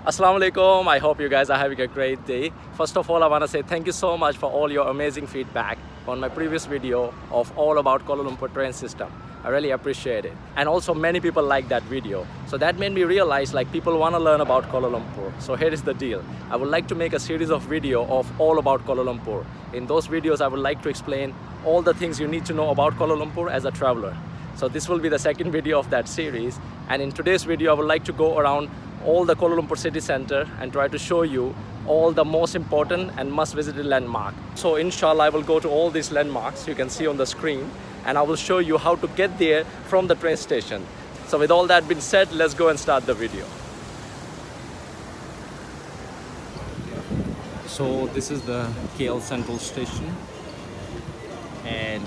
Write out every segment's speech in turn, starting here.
Assalamu alaikum. I hope you guys are having a great day. First of all, I want to say thank you so much for all your amazing feedback on my previous video of all about Kuala Lumpur train system. I really appreciate it. And also many people like that video. So that made me realize like people want to learn about Kuala Lumpur. So here is the deal. I would like to make a series of video of all about Kuala Lumpur. In those videos, I would like to explain all the things you need to know about Kuala Lumpur as a traveler. So this will be the second video of that series. And in today's video, I would like to go around all the Kuala Lumpur city center and try to show you all the most important and must visited landmark. So inshallah I will go to all these landmarks you can see on the screen, and I will show you how to get there from the train station. So with all that being said, let's go and start the video. So this is the KL Central station, and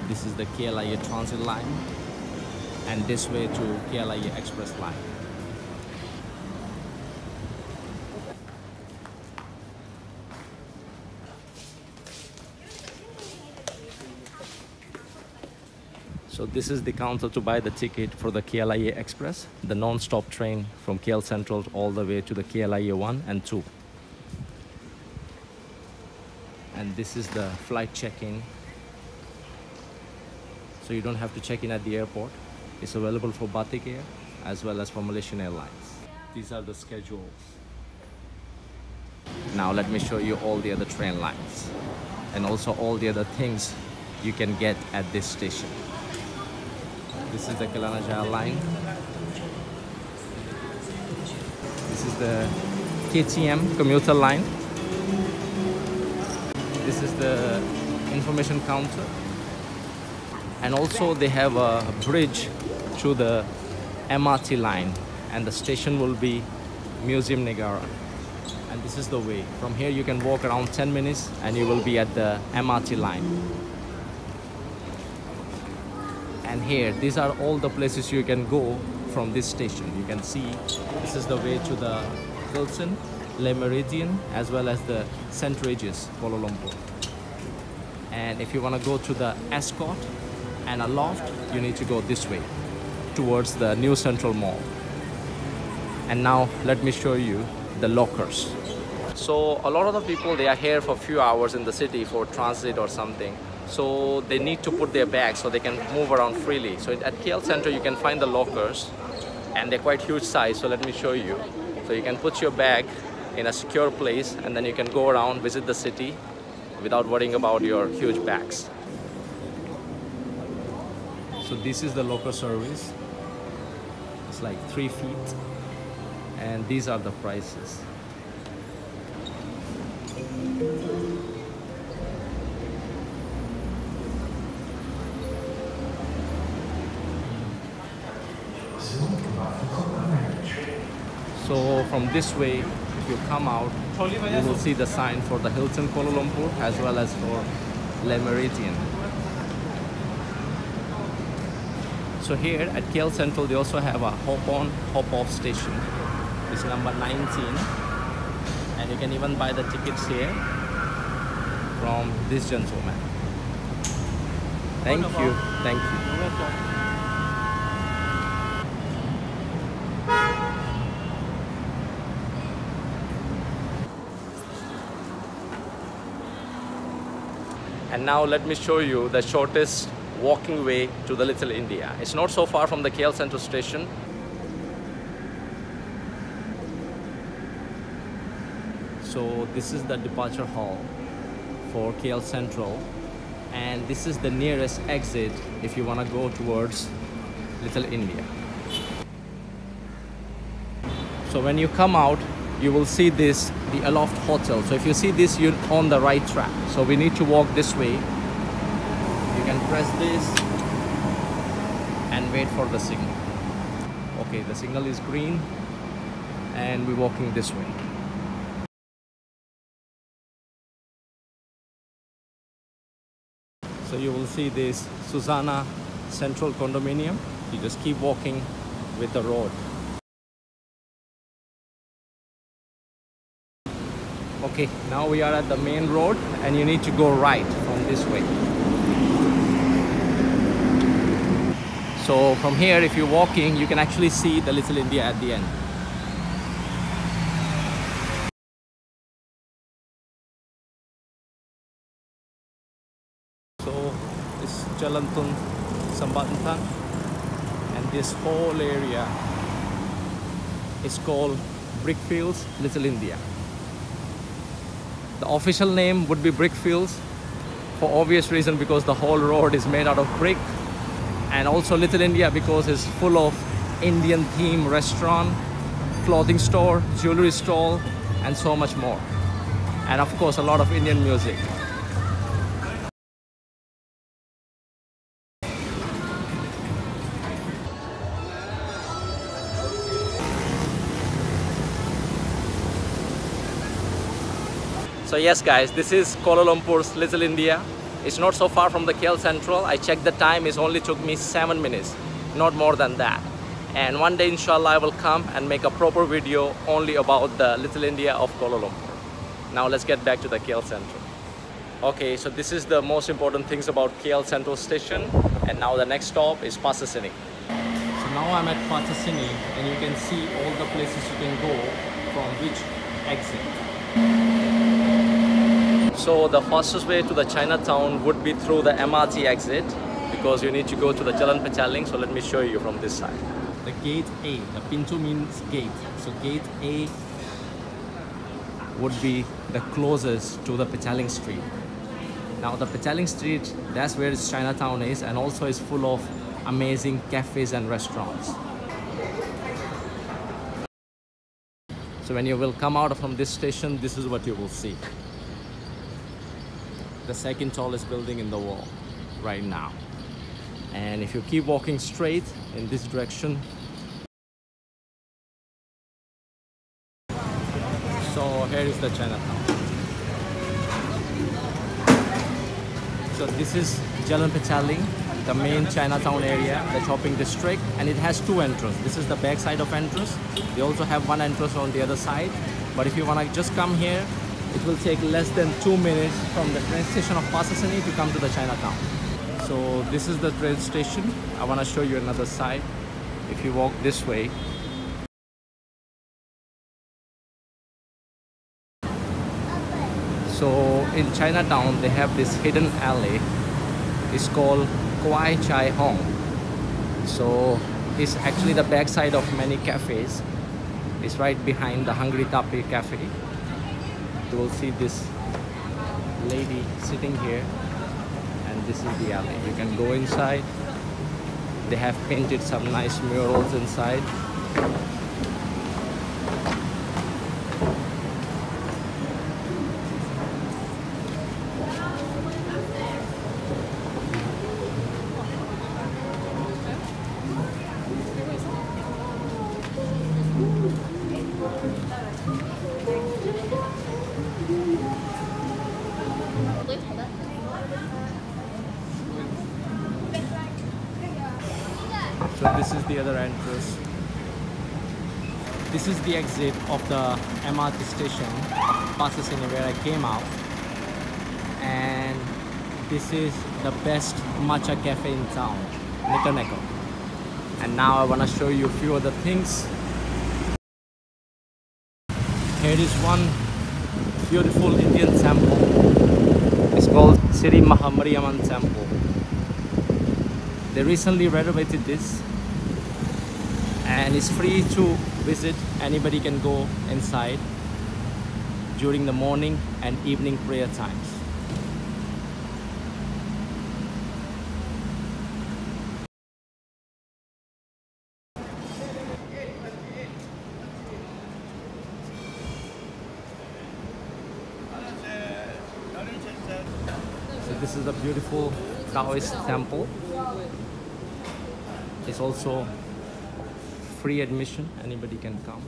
this is the KLIA transit line, and this way to KLIA express line. So this is the counter to buy the ticket for the KLIA Express, the non-stop train from KL Central all the way to the KLIA 1 and 2. And this is the flight check-in. So you don't have to check in at the airport. It's available for Batik Air as well as for Malaysian Airlines. These are the schedules. Now let me show you all the other train lines and also all the other things you can get at this station. This is the Jalan line. This is the KTM commuter line. This is the information counter. And also they have a bridge through the MRT line, and the station will be Museum Negara. And this is the way. From here you can walk around 10 minutes and you will be at the MRT line. And here, these are all the places you can go from this station. You can see this is the way to the Hilton, Le Méridien, as well as the St. Regis, Kuala Lumpur. And if you want to go to the Ascot and a loft, you need to go this way towards the new Central Mall. And now let me show you the lockers. So a lot of the people, they are here for a few hours in the city for transit or something. So they need to put their bags so they can move around freely. So at KL Center you can find the lockers, and they're quite huge size. So let me show you. So you can put your bag in a secure place, and then you can go around, visit the city without worrying about your huge bags. So this is the locker service. It's like 3 feet, and these are the prices. So from this way, if you come out, you will see the sign for the Hilton Kuala Lumpur as well as for Le Méridien. So here at KL Central, they also have a hop-on, hop-off station. It's number 19. And you can even buy the tickets here from this gentleman. Thank you. Thank you. And now let me show you the shortest walking way to the Little India. It's not so far from the KL Central station. So this is the departure hall for KL Central, and this is the nearest exit if you want to go towards Little India. So when you come out, you will see this, the Aloft Hotel. So if you see this, you're on the right track. So we need to walk this way. You can press this and wait for the signal. Okay, the signal is green and we're walking this way. So you will see this Susanna Central Condominium. You just keep walking with the road. Okay, now we are at the main road and you need to go right from this way. So from here, if you're walking, you can actually see the Little India at the end. Jalan Sambatan, and this whole area is called Brickfields, Little India. The official name would be Brickfields for obvious reason, because the whole road is made out of brick, and also Little India because it's full of Indian themed restaurant, clothing store, jewelry stall, and so much more, and of course a lot of Indian music. So yes guys, this is Kuala Lumpur's Little India. It's not so far from the KL Central. I checked the time, it only took me 7 minutes, not more than that. And one day inshallah I will come and make a proper video only about the Little India of Kuala Lumpur. Now let's get back to the KL Central. Okay, so this is the most important things about KL Central Station, and now the next stop is Pasar Seni. So now I'm at Pasar Seni, and you can see all the places you can go from which exit. So the fastest way to the Chinatown would be through the MRT exit, because you need to go to the Jalan Pechaling. So let me show you from this side. The gate A, the Pintu means gate. So gate A would be the closest to the Pechaling Street. Now the Pechaling Street, that's where Chinatown is, and also is full of amazing cafes and restaurants. So when you will come out from this station, this is what you will see. The second tallest building in the world right now. And if you keep walking straight in this direction, so here is the Chinatown. So this is Jalan Pechaling, the main Chinatown area, the shopping district, and it has two entrances. This is the back side of entrance. They also have one entrance on the other side, but if you want to just come here, it will take less than 2 minutes from the train station of Pasar Seni to come to the Chinatown. So this is the train station. I want to show you another side. If you walk this way, so in Chinatown they have this hidden alley. It's called Kwai Chai Hong. So it's actually the backside of many cafes. It's right behind the Hungry Tapi Cafe. You will see this lady sitting here, and this is the alley. You can go inside. They have painted some nice murals inside. So this is the other entrance. This is the exit of the MRT station, Pasar Seni, where I came out. And this is the best matcha cafe in town, Neko. And now I want to show you a few other things. Here is one beautiful Indian temple. It's called Sri Mahamariamman Temple. They recently renovated this, and it's free to visit. Anybody can go inside during the morning and evening prayer times. So this is a beautiful Taoist temple. It's also free admission, anybody can come,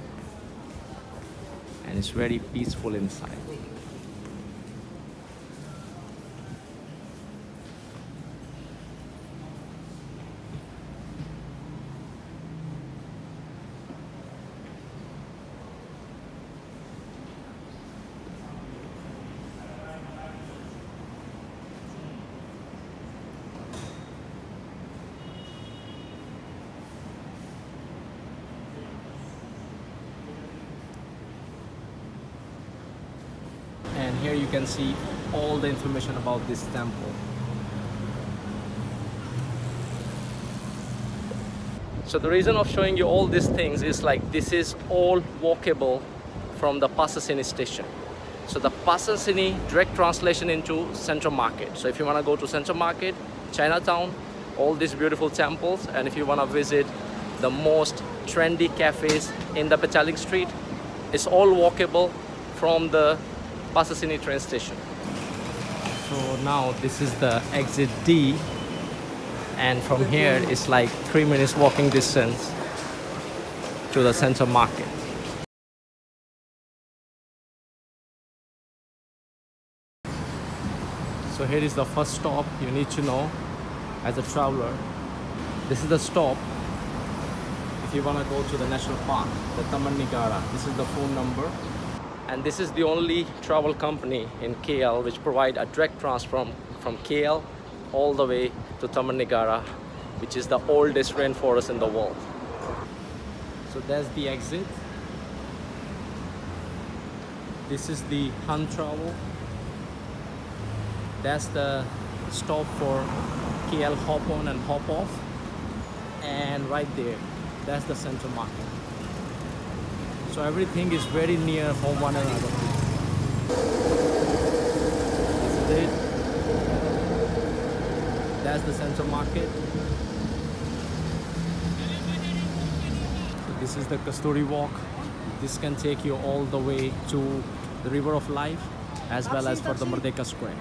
and it's very peaceful inside. And here you can see all the information about this temple. So the reason of showing you all these things is like this is all walkable from the Pasar Seni station. So the Pasar Seni direct translation into Central Market. So if you want to go to Central Market, Chinatown, all these beautiful temples, and if you want to visit the most trendy cafes in the Petaling Street, it's all walkable from the Pasar Seni train station. So now this is the exit D, and from here it's like 3 minutes walking distance to the Central Market. So here is the first stop you need to know as a traveler. This is the stop if you want to go to the national park, the Taman Negara. This is the phone number. And this is the only travel company in KL which provide a direct transfer from KL all the way to Taman Negara, which is the oldest rainforest in the world. So that's the exit. This is the Han Travel. That's the stop for KL hop on and hop off. And right there, that's the Central Market. So everything is very near from one another. This is it. That's the Central Market. So this is the Kasturi Walk. This can take you all the way to the River of Life as well as for the Merdeka Square.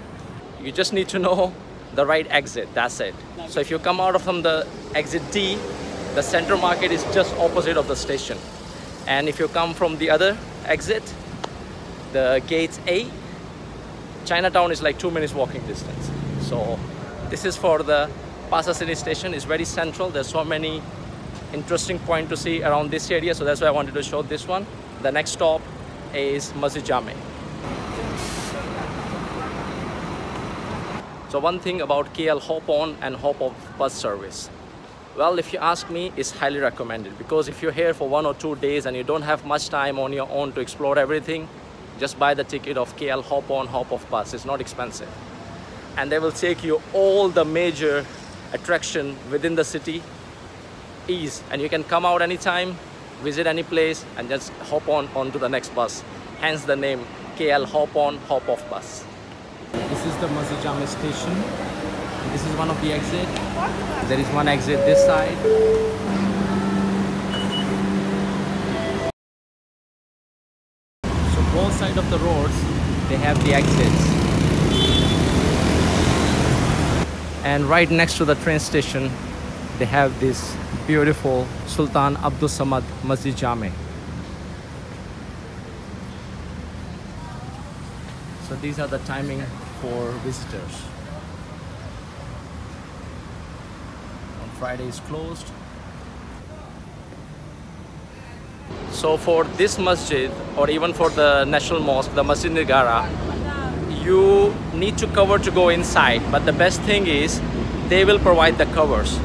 You just need to know the right exit, that's it. So if you come out from the exit D, the Central Market is just opposite of the station. And if you come from the other exit, the gate A, Chinatown is like 2 minutes walking distance. So this is for the Pasar Seni station. It's very central. There's so many interesting points to see around this area. So that's why I wanted to show this one. The next stop is Masjid Jamek. So one thing about KL hop on and hop off bus service. Well, if you ask me, it's highly recommended, because if you're here for 1 or 2 days and you don't have much time on your own to explore everything, just buy the ticket of KL hop on, hop off bus. It's not expensive. And they will take you all the major attraction within the city, ease. And you can come out anytime, visit any place, and just hop on onto the next bus. Hence the name KL hop on, hop off bus. This is the Masjid Jamek station. This is one of the exits. There is one exit this side. So both sides of the roads, they have the exits. And right next to the train station, they have this beautiful Sultan Abdul Samad Masjid Jamek. So these are the timing for visitors. On Friday is closed. So for this masjid, or even for the National Mosque, the Masjid Negara, you need to cover to go inside. But the best thing is, they will provide the covers.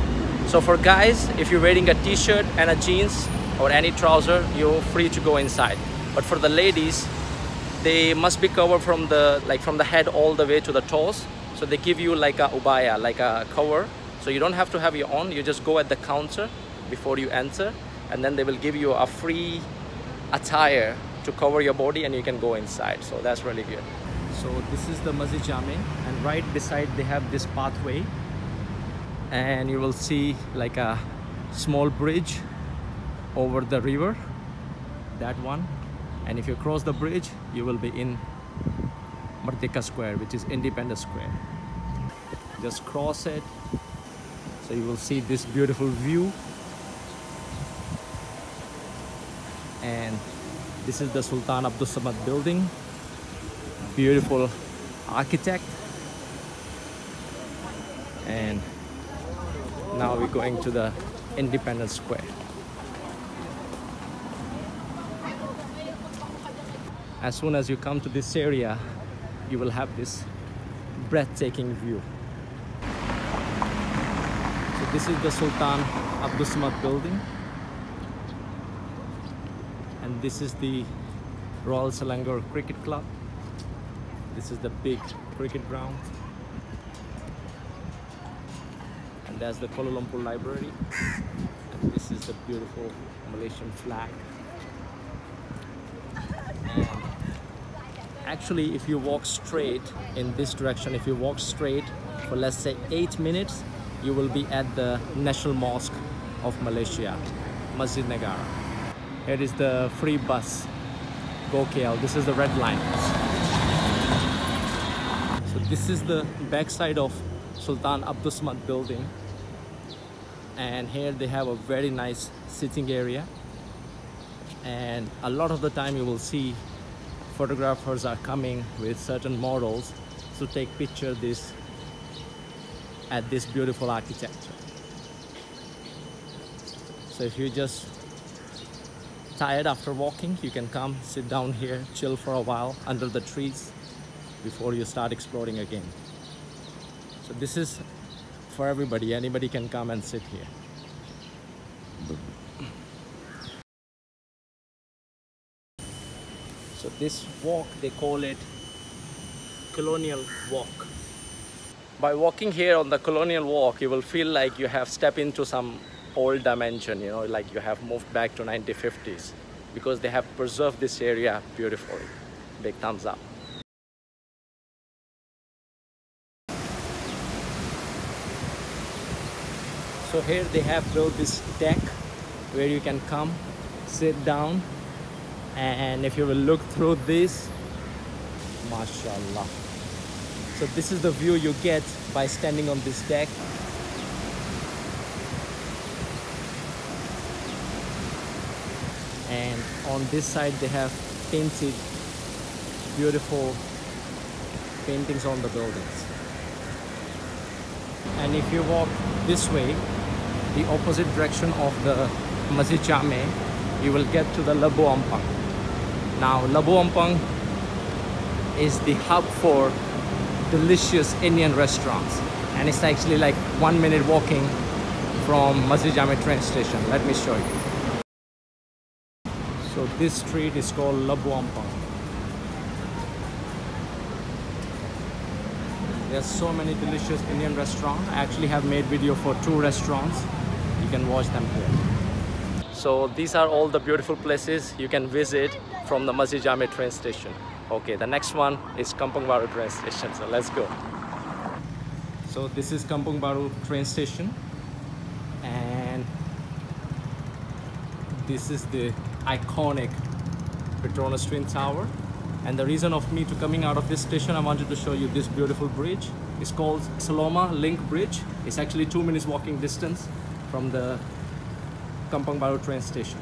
So for guys, if you're wearing a t-shirt and a jeans or any trouser, you're free to go inside. But for the ladies, they must be covered from the head all the way to the toes. So they give you like a ubaya, like a cover. So you don't have to have your own. You just go at the counter before you enter, and then they will give you a free attire to cover your body, and you can go inside. So that's really good. So this is the Masjid Jamek, and right beside they have this pathway, and you will see like a small bridge over the river, that one. And if you cross the bridge, you will be in Merdeka Square, which is Independence Square. Just cross it. So you will see this beautiful view. And this is the Sultan Abdul Samad building. Beautiful architect. And now we're going to the Independence Square. As soon as you come to this area, you will have this breathtaking view. So this is the Sultan Abdul Samad building. And this is the Royal Selangor Cricket Club. This is the big cricket ground. And that's the Kuala Lumpur Library. This is the beautiful Malaysian flag. And actually, if you walk straight in this direction, if you walk straight for let's say 8 minutes, you will be at the National Mosque of Malaysia, Masjid Negara. Here is the free bus, Go KL. This is the red line. So this is the backside of Sultan Abdul building. And here they have a very nice sitting area. And a lot of the time you will see photographers are coming with certain models to take pictures at this beautiful architecture. So if you're just tired after walking, you can come sit down here, chill for a while under the trees before you start exploring again. So this is for everybody, anybody can come and sit here. So this walk, they call it Colonial Walk. By walking here on the Colonial Walk, you will feel like you have stepped into some old dimension, you know, like you have moved back to 1950s, because they have preserved this area beautifully. Big thumbs up. So here they have built this deck where you can come, sit down, and if you will look through this, mashallah. So this is the view you get by standing on this deck. And on this side they have painted beautiful paintings on the buildings. And if you walk this way, the opposite direction of the Masjid Jamek, you will get to the Leboh Ampang. Now Leboh Ampang is the hub for delicious Indian restaurants, and it's actually like 1 minute walking from Masjid Jamek train station. Let me show you. So this street is called Leboh Ampang. There's so many delicious Indian restaurants. I actually have made video for 2 restaurants. You can watch them here. So these are all the beautiful places you can visit from the Masjid Jamek train station. Okay, the next one is Kampung Baru train station. So let's go. So this is Kampung Baru train station, and this is the iconic Petronas Twin Tower. And the reason of me to coming out of this station, I wanted to show you this beautiful bridge. It's called Saloma Link Bridge. It's actually 2 minutes walking distance from the Kampung Baru train station.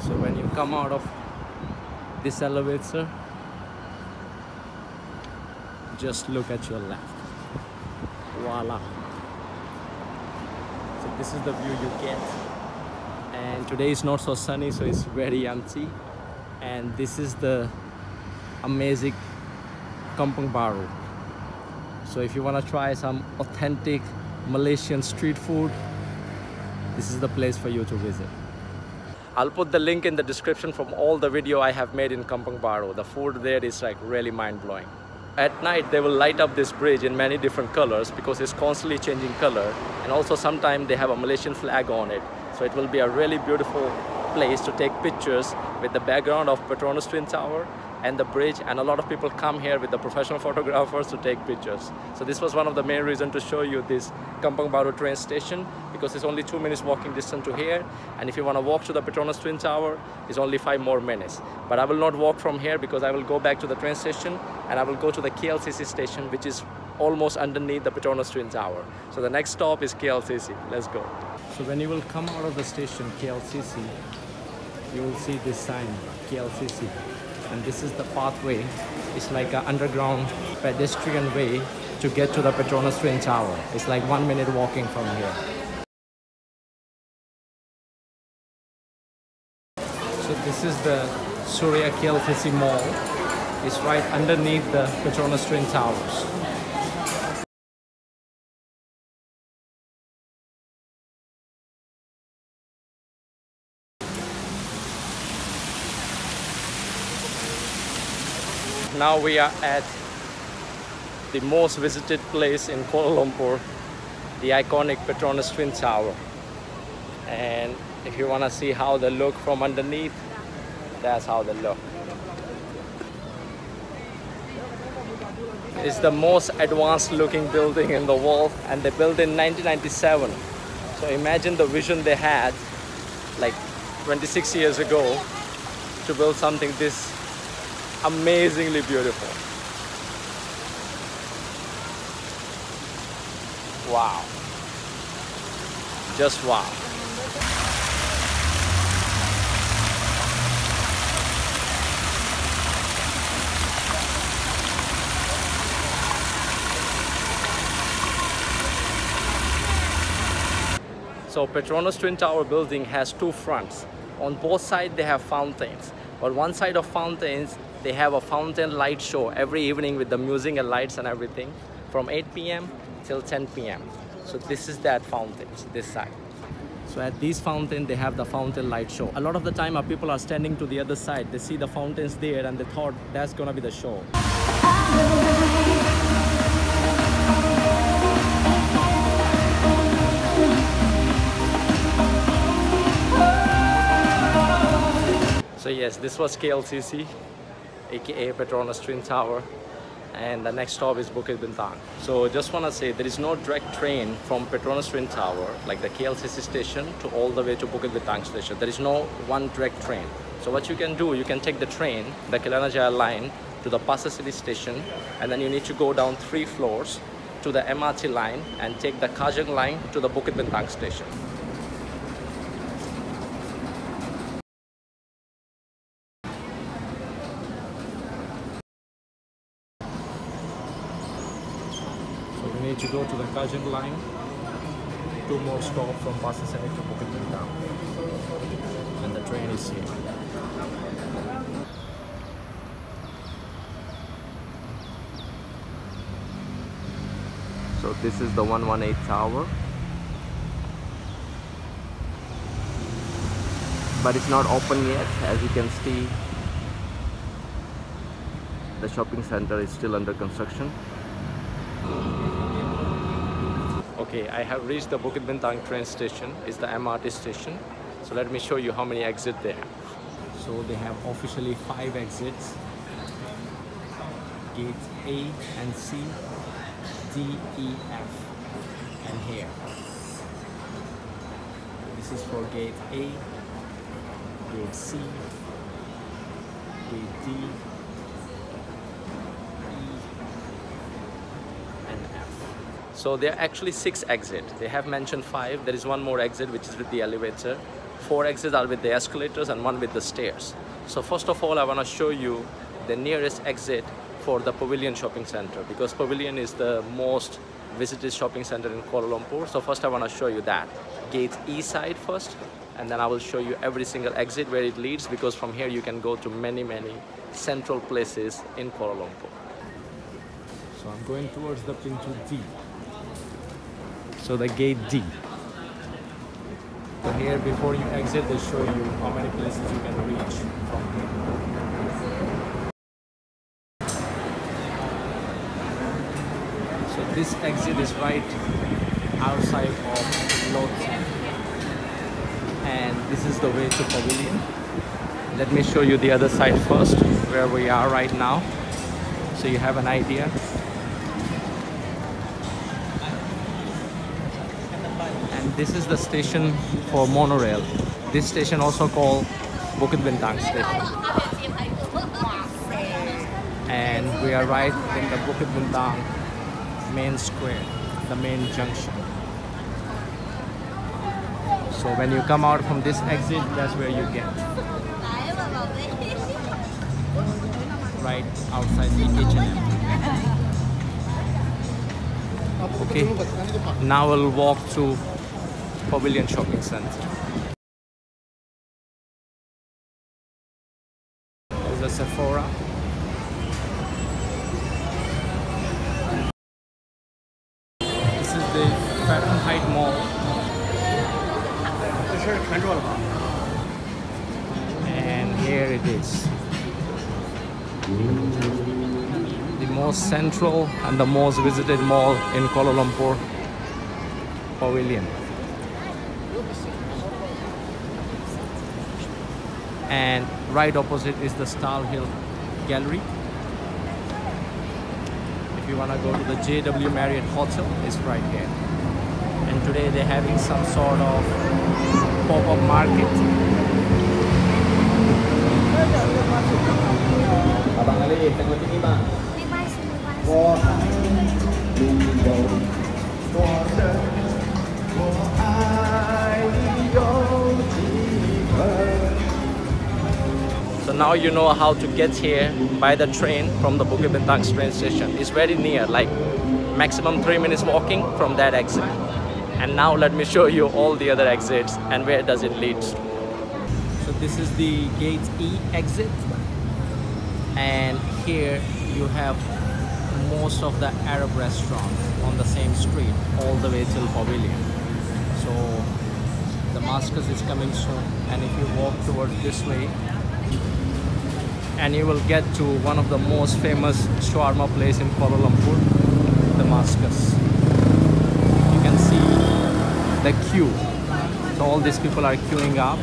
So when you come out of this elevator, just look at your left. Voila. So this is the view you get. And today is not so sunny, so it's very empty. And this is the amazing Kampung Baru. So if you want to try some authentic Malaysian street food, this is the place for you to visit. I'll put the link in the description from all the video I have made in Kampung Baru. The food there is like really mind-blowing. At night they will light up this bridge in many different colors because it's constantly changing color, and also sometimes they have a Malaysian flag on it. So it will be a really beautiful place to take pictures with the background of Petronas Twin Tower and the bridge, and a lot of people come here with the professional photographers to take pictures. So this was one of the main reasons to show you this Kampung Baru train station, because it's only 2 minutes walking distance to here, and if you want to walk to the Petronas Twin Tower, it's only 5 more minutes. But I will not walk from here because I will go back to the train station and I will go to the Klcc station, which is almost underneath the Petronas Twin Tower. So the next stop is Klcc. Let's go. So when you will come out of the station Klcc, you will see this sign Klcc. And this is the pathway. It's like an underground pedestrian way to get to the Petronas Twin Tower. It's like 1 minute walking from here. So this is the Surya Klcc Mall. It's right underneath the Petronas Twin Towers. now we are at the most visited place in Kuala Lumpur, the iconic Petronas Twin Tower. And if you want to see how they look from underneath, that's how they look. It's the most advanced looking building in the world, and they built in 1997. So imagine the vision they had like 26 years ago to build something this amazingly beautiful. Wow. Just wow. So Petronas Twin Tower building has two fronts. On both sides they have fountains. On one side of fountains, they have a fountain light show every evening with the music and lights and everything from 8 p.m. till 10 p.m. So this is that fountain, this side. So at these fountains, they have the fountain light show. A lot of the time, our people are standing to the other side. They see the fountains there and they thought that's gonna be the show. So yes, this was Klcc, aka Petronas Twin Tower, and the next stop is Bukit Bintang. So just want to say there is no direct train from Petronas Twin Tower, like the Klcc station, to all the way to Bukit Bintang station. There is no one direct train. So what you can do, you can take the train, the Kelana line, to the Pasir City station, and then you need to go down 3 floors to the MRT line and take the Kajang line to the Bukit Bintang station. We need to go to the Kajang line, 2 more stops from Pasir City to Bukit Bintang, and the train is here. So this is the 118 tower, but it's not open yet. As you can see, the shopping center is still under construction. Okay, I have reached the Bukit Bintang train station. It's the MRT station. So let me show you how many exits they have. So they have officially 5 exits. Gates A and C, D, E, F, and here. This is for gate A, gate C, gate D, So there are actually 6 exits. They have mentioned 5. There is 1 more exit which is with the elevator. 4 exits are with the escalators and 1 with the stairs. So first of all, I want to show you the nearest exit for the Pavilion shopping center, because Pavilion is the most visited shopping center in Kuala Lumpur. So first I want to show you that. Gate E side first, and then I will show you every single exit where it leads, because from here you can go to many central places in Kuala Lumpur. So I'm going towards the Pintu D. So the gate D. So here before you exit, they show you how many places you can reach from here. So this exit is right outside of Lot, and this is the way to Pavilion. Let me show you the other side first, where we are right now, so you have an idea. This is the station for monorail. This station also called Bukit Bintang station. And we are right in the Bukit Bintang main square, the main junction. So when you come out from this exit, that's where you get. Right outside the H&M. Okay, now we'll walk to Pavilion Shopping Center. There's a Sephora. This is the Fahrenheit Mall. And here it is. most central and the most visited mall in Kuala Lumpur, Pavilion. And right opposite is the Star Hill Gallery. If you want to go to the JW Marriott Hotel, it's right here. And today they're having some sort of pop-up market. Abang Ali, tengok sini bang. So now you know how to get here by the train from the Bukit Bintang train station. It's very near, like maximum 3 minutes walking from that exit. And now let me show you all the other exits and where does it lead. So this is the gate E exit, and here you have most of the Arab restaurants on the same street all the way till Pavilion. So Damascus is coming soon, and if you walk towards this way, and you will get to one of the most famous shawarma place in Kuala Lumpur, Damascus. You can see the queue. So all these people are queuing up,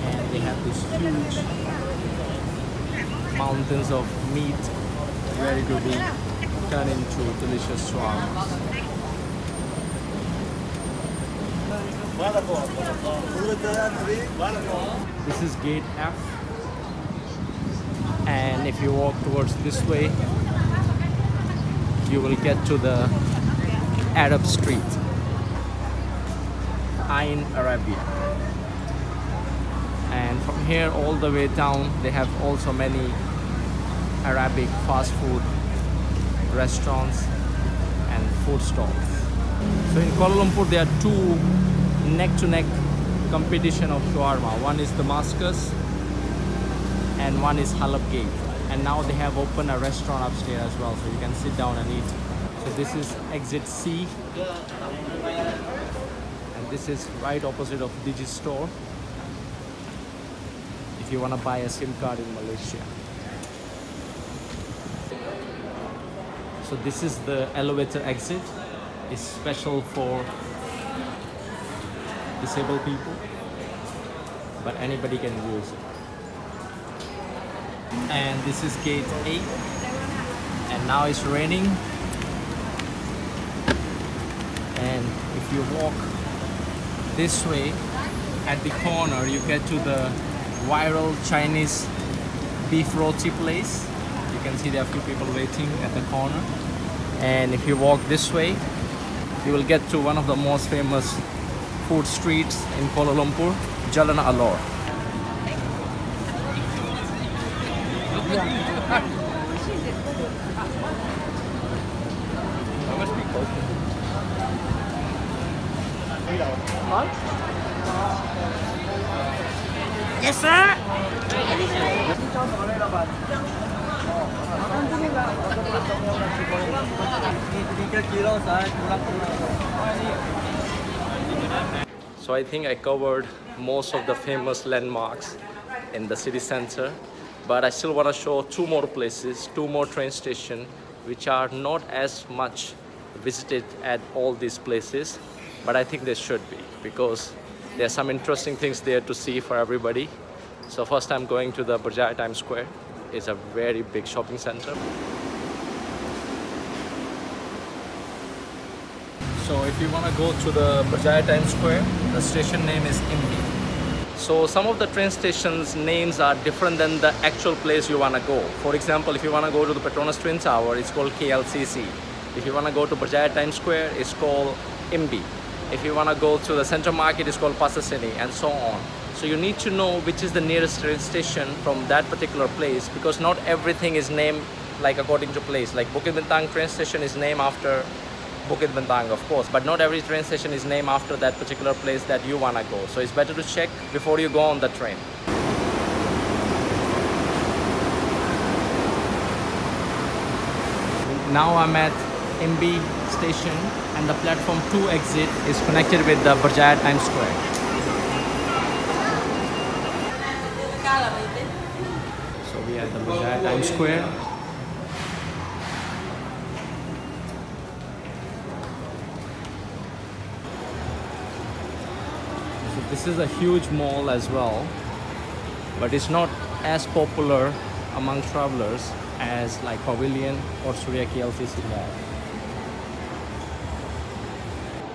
and they have these huge mountains of meat ready to be turned into delicious shawarmas. This is gate F, and if you walk towards this way, you will get to the Arab street, Ain Arabia. And from here all the way down, they have also many Arabic fast food restaurants and food stalls. So in Kuala Lumpur there are two neck-to-neck competition of shawarma. One is Damascus and one is Halab Gate. And now they have opened a restaurant upstairs as well, so you can sit down and eat. So this is exit C, and this is right opposite of Digi store if you want to buy a SIM card in Malaysia. So this is the elevator exit. It's special for disabled people, but anybody can use it. And this is gate 8, and now it's raining, and if you walk this way at the corner, you get to the viral Chinese beef roti place. You can see there are a few people waiting at the corner. And if you walk this way, you will get to one of the most famous food streets in Kuala Lumpur, Jalan Alor. Yes, sir. So I think I covered most of the famous landmarks in the city center, but I still want to show two more places, two more train stations, which are not as much visited at all these places, but I think they should be, because there are some interesting things there to see for everybody. So first I'm going to the Times Square. It's a very big shopping center. So if you want to go to the Times Square, the station name is Imbi. So some of the train stations names are different than the actual place you want to go. For example, if you want to go to the Petronas Twin Tower, it's called Klcc. If you want to go to Times Square, it's called Imbi. If you want to go to the Central Market, it's called Pasaseni, and so on. So you need to know which is the nearest train station from that particular place, because not everything is named like according to place. Like Bukit Bintang train station is named after Bukit Bintang, of course, but not every train station is named after that particular place that you want to go. So it's better to check before you go on the train. Now I'm at MB station, and the platform 2 exit is connected with the Times Square. So we here at the Merdeka Square. So this is a huge mall as well, but it's not as popular among travelers as like Pavilion or Klcc Mall.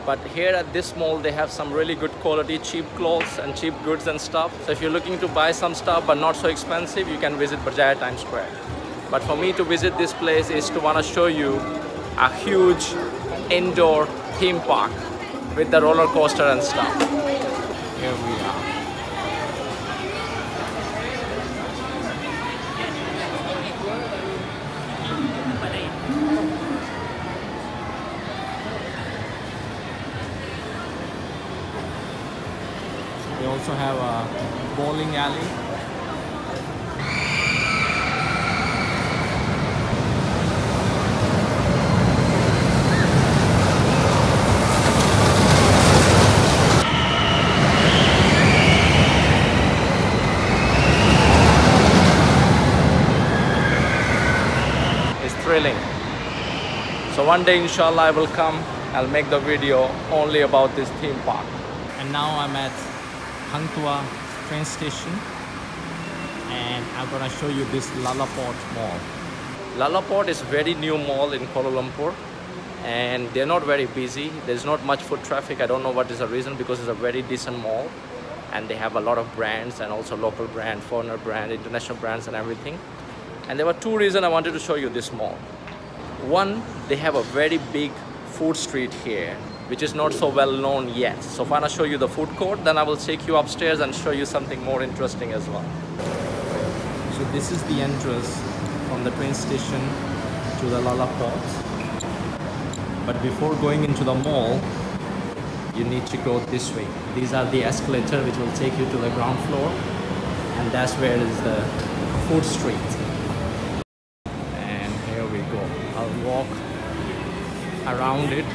But here at this mall, they have some really good quality, cheap clothes and cheap goods and stuff. So if you're looking to buy some stuff but not so expensive, you can visit Merdeka Square. But for me to visit this place is to want to show you a huge indoor theme park with the roller coaster and stuff. Here we are. They also have a bowling alley. It's thrilling. So one day, inshallah, I will come. I'll make the video only about this theme park. And now I'm at train station, and I'm gonna show you this Lalaport Mall. Lalaport is a very new mall in Kuala Lumpur, and they're not very busy. There's not much foot traffic. I don't know what is the reason, because it's a very decent mall and they have a lot of brands, and also local brand, foreigner brand, international brands and everything. And there were two reasons I wanted to show you this mall. One, they have a very big food street here, which is not so well known yet. So if I want to show you the food court, then I will take you upstairs and show you something more interesting as well. So this is the entrance from the train station to the Lalaport. But before going into the mall, you need to go this way. These are the escalators which will take you to the ground floor, and that's where is the food street. And here we go. I'll walk around it,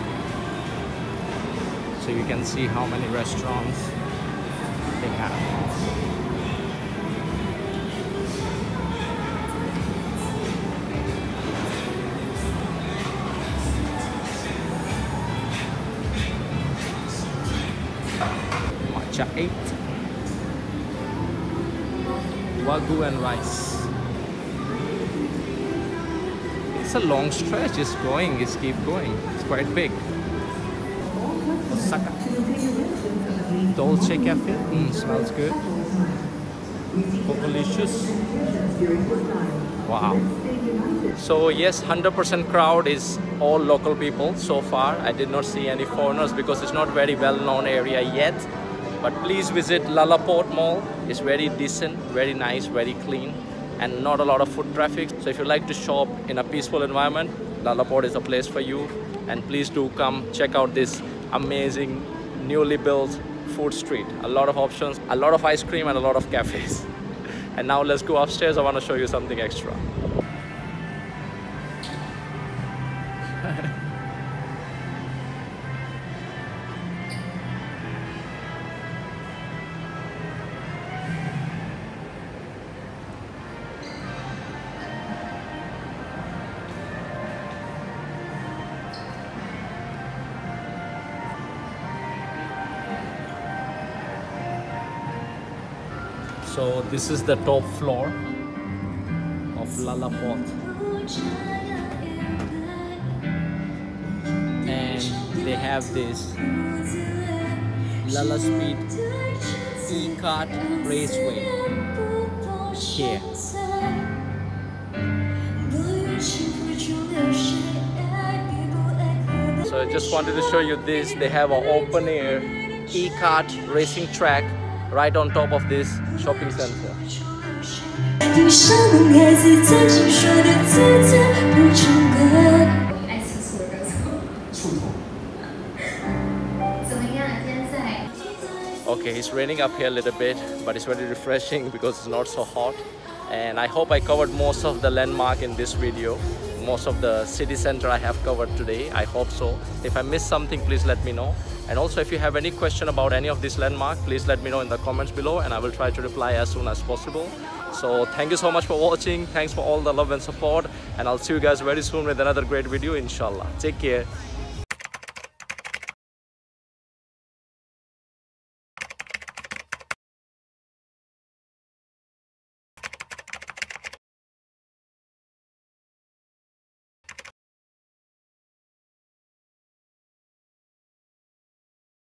so you can see how many restaurants they have. Matcha 8, Wagyu and rice. It's a long stretch, it's going, it's keep going. It's quite big. Osaka. Dolce Cafe, smells good. Delicious. Wow. So yes, 100% crowd is all local people so far. I did not see any foreigners because it's not very well-known area yet. But please visit Lalaport Mall. It's very decent, very nice, very clean, and not a lot of foot traffic. So if you like to shop in a peaceful environment, Lalaport is a place for you. And please do come check out this amazing newly built food street. A lot of options, a lot of ice cream, and a lot of cafes. And now let's go upstairs. I want to show you something extra. So this is the top floor of Lalaport, and they have this Lala Speed e-kart raceway here. So I just wanted to show you this. They have an open air e-kart racing track right on top of this shopping center. Okay, it's raining up here a little bit, but it's very refreshing because it's not so hot. And I hope I covered most of the landmark in this video. Most of the city center I have covered today. I hope so. If I missed something, please let me know. And also, if you have any question about any of this landmark, please let me know in the comments below, and I will try to reply as soon as possible. So thank you so much for watching. Thanks for all the love and support, and I'll see you guys very soon with another great video, inshallah. Take care.